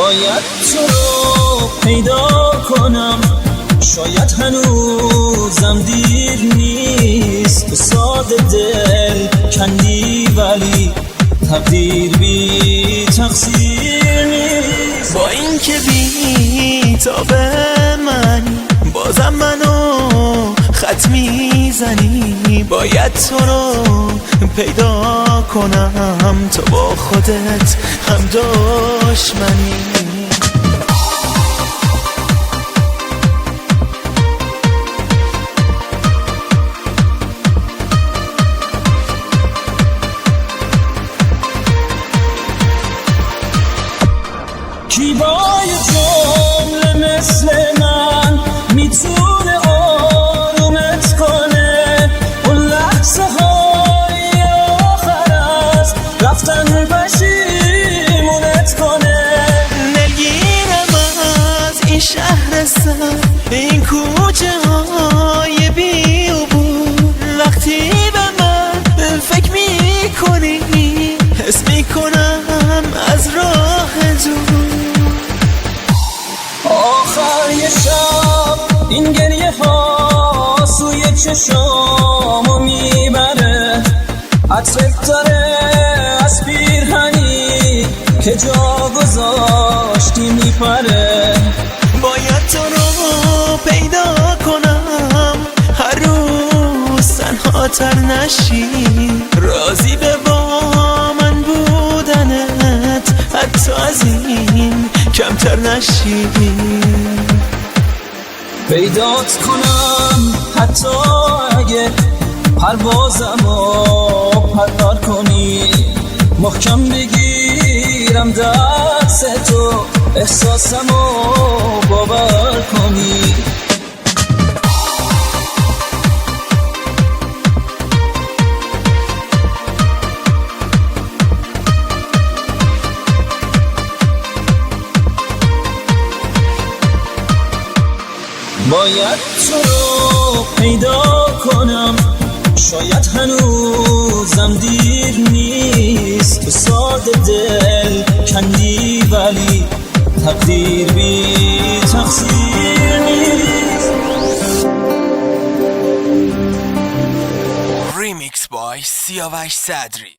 باید تو رو پیدا کنم، شاید هنوزم دیر نیست. ساده دل کندی ولی تقدیر بی تقصیر نیست. با این که بی تاب منی بازم منو خط میزنی. باید تو رو پیدا کنم تا با خودت هم دشمنی. کی با یه جمله مثل من میتونه آرومت کنه؟ اون لحظه های آخر از رفتن پشیمونت کنه. نگیرم از این شهر سر، این کوچه های بی عبور. وقتی به من فکر میکنی حس میکنم از راه دور. آخر یه شب این گریه ها سوی چشامو میبره. عطرت داره از پیرهنی که جا گذاشتی میپره. باید تو رو پیدا کنم، هر روز تنها تر نشی. راضی به با من بودنت حتی از این کمتر نشی. پیدات کنم حتی اگه پروازمو پرپر کنی. محکم بگیرم دست تو احساسمو باور کنی. باید تو رو پیدا کنم، شاید هنوزم دیر نیست. تو ساده دل کندی ولی تقدیر بی تقصیر نیست. ریمیکس بای سیاوش صدری.